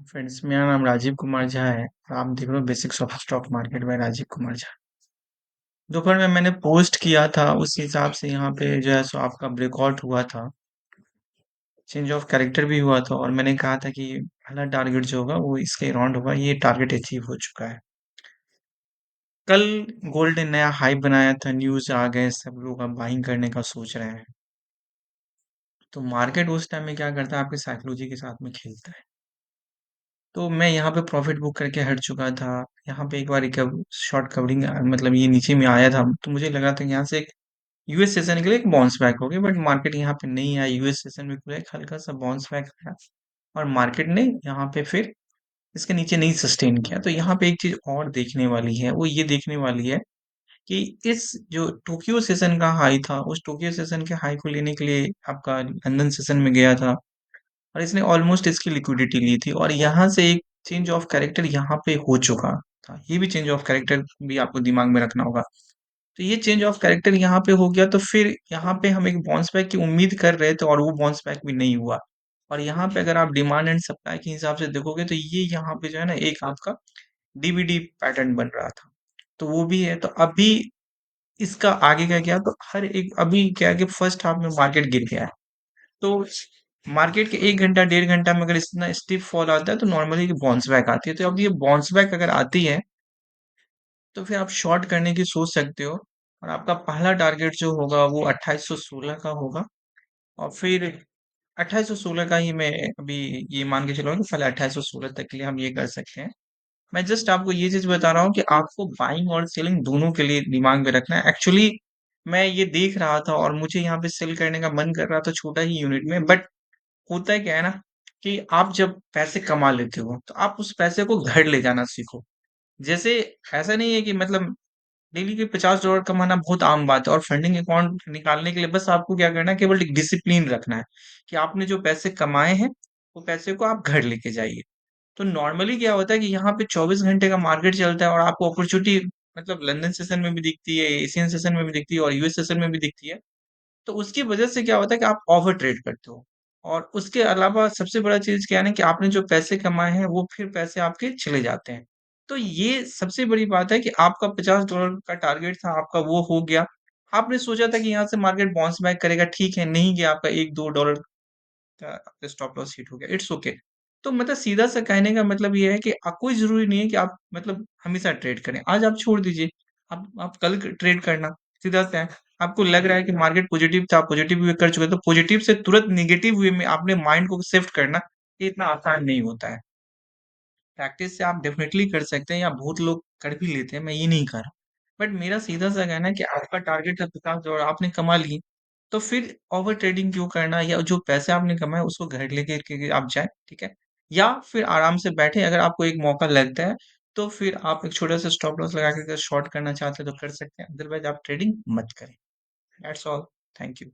Friends, मेरा नाम राजीव कुमार झा है और आप देख रहे हो basics of stock market by Rajeev Kumar Jha. दोपहर में मैंने पोस्ट किया था, उस हिसाब से यहाँ पे जो है सो आपका ब्रेकआउट हुआ था, चेंज ऑफ कैरेक्टर भी हुआ था और मैंने कहा था कि पहला टारगेट जो होगा वो इसके अराउंड होगा। ये टारगेट अचीव हो चुका है। कल गोल्ड ने नया हाई बनाया था, न्यूज आ गए, सब लोग अब बाइंग करने का सोच रहे हैं। तो मार्केट उस टाइम में क्या करता है, आपके साइकोलॉजी के साथ में खेलता है। तो मैं यहाँ पे प्रॉफिट बुक करके हट चुका था। यहाँ पे एक बार शॉर्ट कवरिंग, मतलब ये नीचे में आया था, तो मुझे लगा था कि यहाँ से एक यूएस सेशन के लिए एक बाउंस बैक हो गया, बट मार्केट यहाँ पे नहीं आया। यूएस सेशन में पूरा एक हल्का सा बाउंस बैक आया और मार्केट ने यहाँ पे फिर इसके नीचे नहीं सस्टेन किया। तो यहाँ पे एक चीज और देखने वाली है, वो ये देखने वाली है कि इस जो टोक्यो सेशन का हाई था, उस टोक्यो सेशन के हाई को लेने के लिए आपका लंदन सेशन में गया था और इसने ऑलमोस्ट इसकी लिक्विडिटी ली थी और यहाँ से एक चेंज ऑफ कैरेक्टर यहाँ पे हो चुका था। ये भी चेंज ऑफ कैरेक्टर भी आपको दिमाग में रखना होगा। तो ये चेंज ऑफ कैरेक्टर यहाँ पे हो गया, तो फिर यहाँ पे हम एक बाउंस बैक की उम्मीद कर रहे थे और वो बाउंस बैक भी नहीं हुआ। और यहाँ पे अगर आप डिमांड एंड सप्लाई के हिसाब से देखोगे तो ये यहाँ पे जो है ना एक आपका डीवीडी पैटर्न बन रहा था, तो वो भी है। तो अभी इसका आगे का क्या, तो हर एक अभी क्या है कि फर्स्ट हाफ में मार्केट गिर गया है। तो मार्केट के 1 घंटा, डेढ़ घंटा में अगर इतना स्टीप फॉल आता है तो नॉर्मली बाउंस बैक आती है। तो अब ये बाउंस बैक अगर आती है तो फिर आप शॉर्ट करने की सोच सकते हो और आपका पहला टारगेट जो होगा वो 2816 का होगा। और फिर 2816 का ही मैं अभी ये मान के चलो कि पहले 2816 तक के लिए हम ये कर सकते हैं। मैं जस्ट आपको ये चीज बता रहा हूँ कि आपको बाइंग और सेलिंग दोनों के लिए दिमाग में रखना है। एक्चुअली मैं ये देख रहा था और मुझे यहाँ पे सेल करने का मन कर रहा था छोटा ही यूनिट में, बट होता है क्या है ना कि आप जब पैसे कमा लेते हो तो आप उस पैसे को घर ले जाना सीखो। जैसे ऐसा नहीं है कि मतलब डेली के $50 कमाना बहुत आम बात है और फंडिंग अकाउंट निकालने के लिए बस आपको क्या करना है, केवल एक डिसिप्लिन रखना है कि आपने जो पैसे कमाए हैं वो पैसे को आप घर लेके जाइए। तो नॉर्मली क्या होता है कि यहाँ पे 24 घंटे का मार्केट चलता है और आपको अपॉर्चुनिटी मतलब लंदन सेशन में भी दिखती है, एशियन सेशन में भी दिखती है और यूएस सेशन में भी दिखती है। तो उसकी वजह से क्या होता है कि आप ओवर ट्रेड करते हो। और उसके अलावा सबसे बड़ा चीज क्या है ना कि आपने जो पैसे कमाए हैं वो फिर पैसे आपके चले जाते हैं। तो ये सबसे बड़ी बात है कि आपका $50 का टारगेट था, आपका वो हो गया। आपने सोचा था कि यहाँ से मार्केट बाउंस बैक करेगा, ठीक है, नहीं गया, आपका $1-2 का स्टॉप लॉस हिट हो गया, इट्स ओके। तो मतलब सीधा सा कहने का मतलब ये है कि कोई जरूरी नहीं है कि आप मतलब हमेशा ट्रेड करें। आज आप छोड़ दीजिए, आप कल ट्रेड करना, सीधा सा है। आपको लग रहा है कि मार्केट पॉजिटिव था, पॉजिटिव वे कर चुके, तो पॉजिटिव से तुरंत निगेटिव वे में आपने माइंड को शिफ्ट करना, ये इतना आसान नहीं होता है। प्रैक्टिस से आप डेफिनेटली कर सकते हैं या बहुत लोग कर भी लेते हैं, मैं ये नहीं कर रहा। बट मेरा सीधा सा कहना है कि आपका टारगेट है 50 और आपने कमा लिए, तो फिर ओवर ट्रेडिंग क्यों करना, या जो पैसे आपने कमाए उसको घर लेके के आप जाए, ठीक है। या फिर आराम से बैठे, अगर आपको एक मौका लगता है तो फिर आप एक छोटा सा स्टॉप लॉस लगा के अगर शॉर्ट करना चाहते हैं तो कर सकते हैं, अदरवाइज आप ट्रेडिंग मत करें। That's all. Thank you.